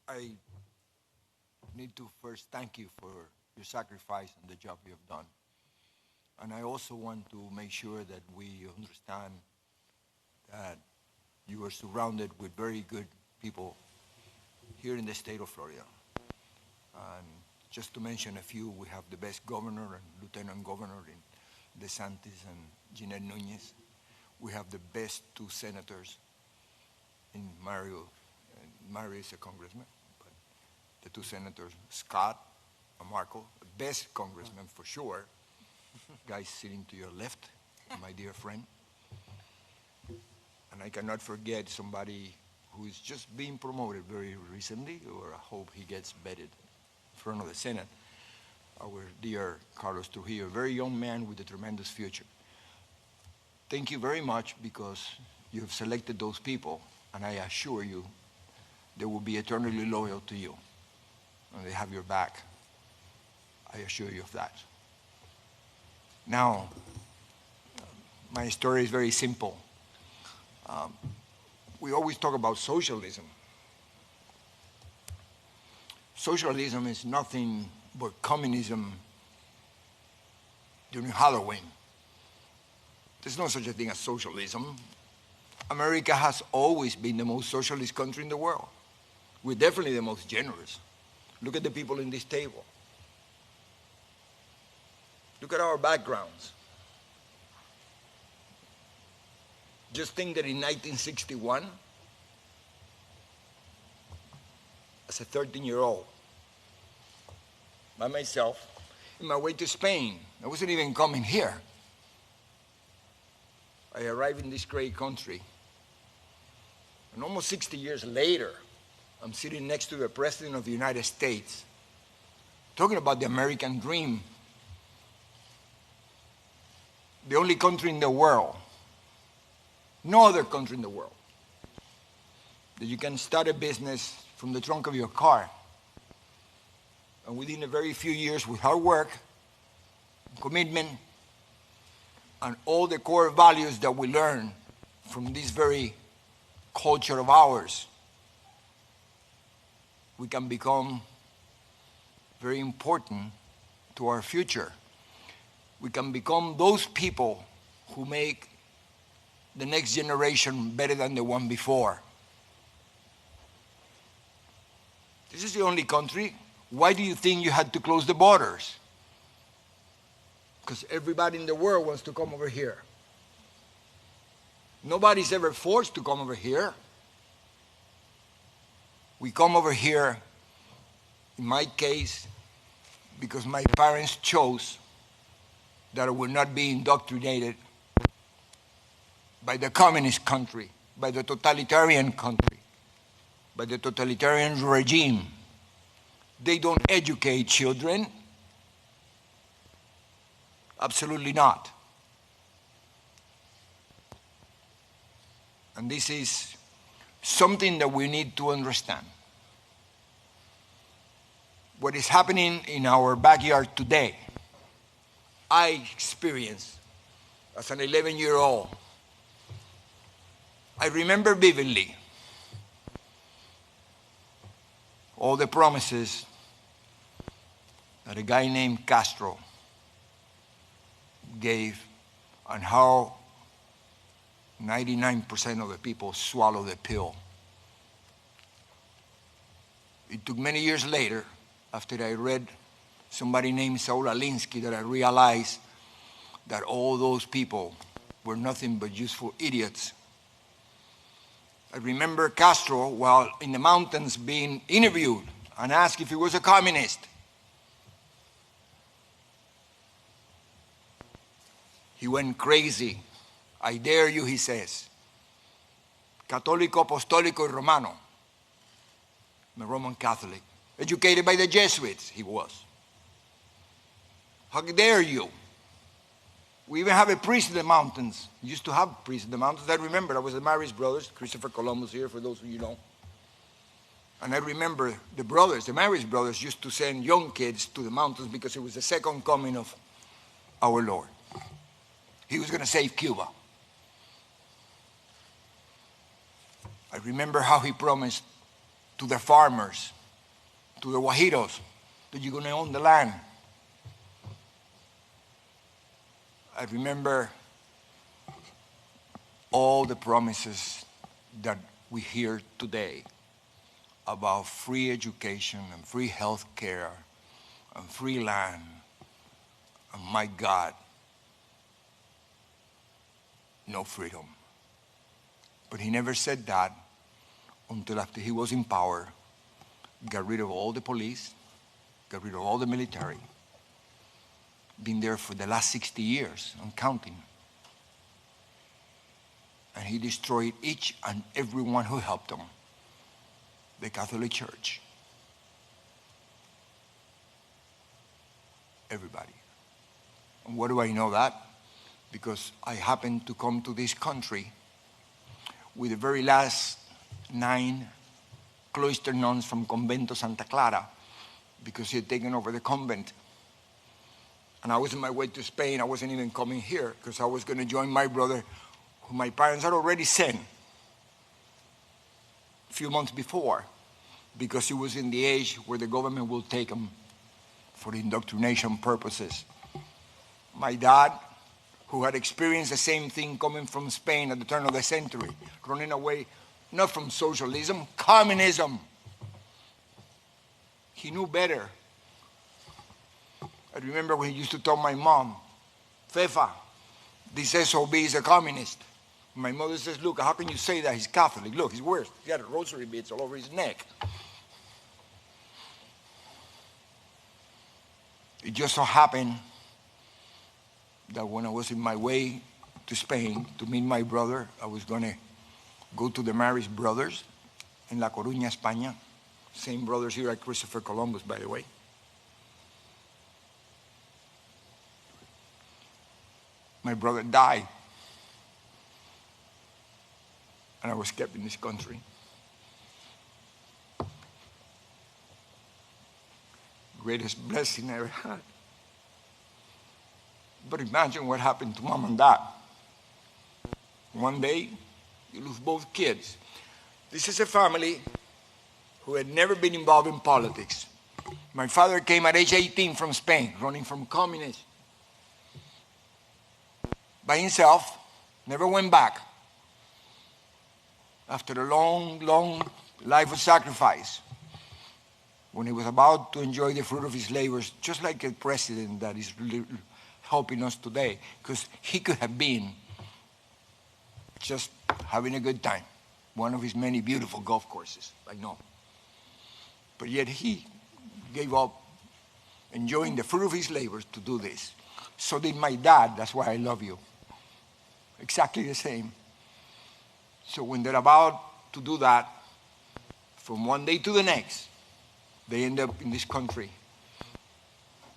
I need to first thank you for your sacrifice and the job you have done. And I also want to make sure that we understand that you are surrounded with very good people here in the state of Florida. And just to mention a few, we have the best governor and lieutenant governor in DeSantis and Jeanette Nunez. We have the best two senators in Mario. Mario is a congressman, but the two senators, Scott and Marco, the best congressman for sure. Guy sitting to your left, my dear friend. And I cannot forget somebody who is just being promoted very recently, or I hope he gets vetted in front of the Senate, our dear Carlos Trujillo, a very young man with a tremendous future. Thank you very much, because you have selected those people, and I assure you they will be eternally loyal to you, and they have your back. I assure you of that. Now, my story is very simple. We always talk about socialism. Socialism is nothing but communism during Halloween. There's no such a thing as socialism. America has always been the most socialist country in the world. We're definitely the most generous. Look at the people in this table. Look at our backgrounds. Just think that in 1961, as a 13-year-old, by myself, in my way to Spain, I wasn't even coming here. I arrived in this great country, and almost 60 years later, I'm sitting next to the President of the United States, talking about the American dream. The only country in the world, no other country in the world, that you can start a business from the trunk of your car. And within a very few years, with hard work, commitment, and all the core values that we learn from this very culture of ours, we can become very important to our future. We can become those people who make the next generation better than the one before. This is the only country. Why do you think you had to close the borders? Because everybody in the world wants to come over here. Nobody's ever forced to come over here. We come over here, in my case, because my parents chose that I would not be indoctrinated by the communist country, by the totalitarian country, by the totalitarian regime. They don't educate children. Absolutely not. And this is something that we need to understand. What is happening in our backyard today, I experienced as an 11-year-old. I remember vividly all the promises that a guy named Castro gave, and how 99% of the people swallow the pill. It took many years later, after I read somebody named Saul Alinsky, that I realized that all those people were nothing but useful idiots. I remember Castro, while in the mountains, being interviewed and asked if he was a communist. He went crazy. I dare you, he says. Católico, apostólico, y romano. I'm a Roman Catholic. Educated by the Jesuits, he was. How dare you? We even have a priest in the mountains. We used to have priests in the mountains. I remember, I was the Marist brothers, Christopher Columbus here, for those of you know. And I remember the brothers, the Marist brothers, used to send young kids to the mountains because it was the second coming of our Lord. He was going to save Cuba. I remember how he promised to the farmers to the Guajiros, that you're going to own the land. I remember all the promises that we hear today about free education and free health care and free land. And my God, no freedom. But he never said that until after he was in power, got rid of all the police, got rid of all the military, been there for the last 60 years and counting. And he destroyed each and every one who helped him, the Catholic Church, everybody. And what do I know that? Because I happened to come to this country with the very last 9 cloister nuns from Convento Santa Clara, because he had taken over the convent. And I was on my way to Spain. I wasn't even coming here because I was going to join my brother, who my parents had already sent a few months before, because he was in the age where the government will take him for indoctrination purposes. My dad, who had experienced the same thing coming from Spain at the turn of the century, running away not from socialism, communism. He knew better. I remember when he used to tell my mom, Fefa, this SOB is a communist. My mother says, look, how can you say that? He's Catholic. Look, he's worse. He got rosary beads all over his neck. It just so happened that when I was in my way to Spain to meet my brother, I was going to go to the Maris brothers in La Coruña, España. Same brothers here at Christopher Columbus, by the way. My brother died, and I was kept in this country. Greatest blessing I ever had. But imagine what happened to mom and dad. One day, you lose both kids. This is a family who had never been involved in politics. My father came at age 18 from Spain, running from communists. By himself, never went back. After a long, long life of sacrifice, when he was about to enjoy the fruit of his labors, just like a president that is helping us today, because he could have been just having a good time, one of his many beautiful golf courses, I know. But yet he gave up enjoying the fruit of his labors to do this. So did my dad. That's why I love you. Exactly the same. So when they're about to do that, from one day to the next, they end up in this country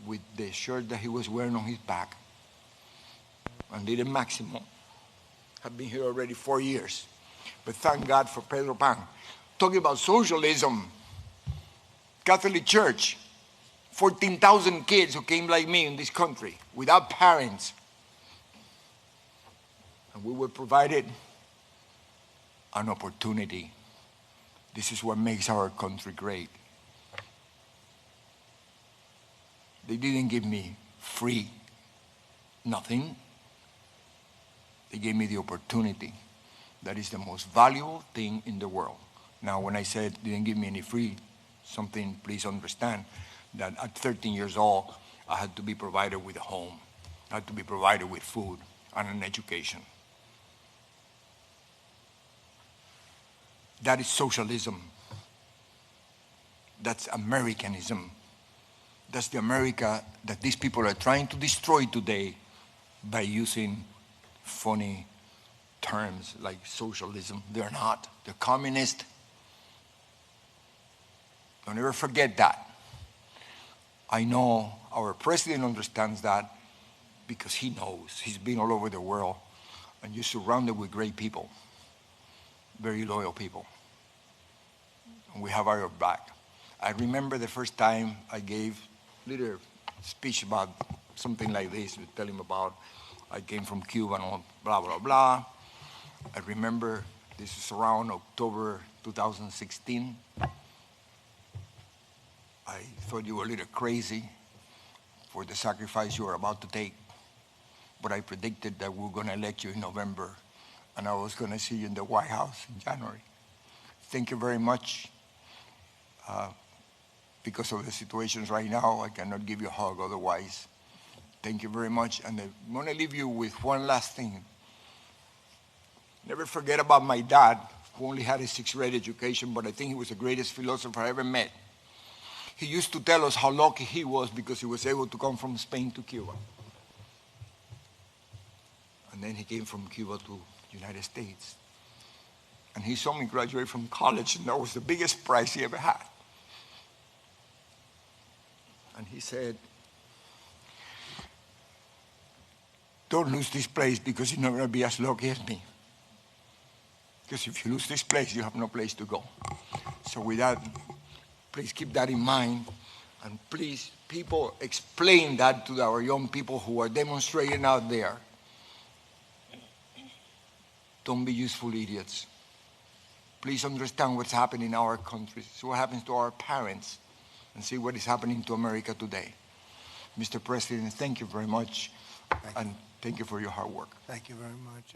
with the shirt that he was wearing on his back. And little Maximo had been here already 4 years. But thank God for Pedro Pan. Talking about socialism, Catholic Church, 14,000 kids who came like me in this country without parents. And we were provided an opportunity. This is what makes our country great. They didn't give me free nothing. They gave me the opportunity. That is the most valuable thing in the world. Now, when I said they didn't give me any free something, please understand that at 13 years old, I had to be provided with a home. I had to be provided with food and an education. That is socialism. That's Americanism. That's the America that these people are trying to destroy today by using funny terms like socialism. They're not. They're communist. Don't ever forget that. I know our president understands that because he knows. He's been all over the world, and you're surrounded with great people, very loyal people. And we have our back. I remember the first time I gave a little speech about something like this, to tell him about I came from Cuba and blah, blah, blah. I remember this is around October 2016. I thought you were a little crazy for the sacrifice you were about to take, but I predicted that we were going to elect you in November, and I was going to see you in the White House in January. Thank you very much. Because of the situations right now, I cannot give you a hug otherwise. Thank you very much. And I want to leave you with one last thing. Never forget about my dad, who only had a sixth grade education, but I think he was the greatest philosopher I ever met. He used to tell us how lucky he was because he was able to come from Spain to Cuba. And then he came from Cuba to the United States. And he saw me graduate from college, and that was the biggest prize he ever had. And he said, don't lose this place because you're not going to be as lucky as me. Because if you lose this place, you have no place to go. So with that, please keep that in mind. And please, people, explain that to our young people who are demonstrating out there. Don't be useful idiots. Please understand what's happening in our countries. See what happens to our parents. And see what is happening to America today. Mr. President, thank you very much. And thank you for your hard work. Thank you very much.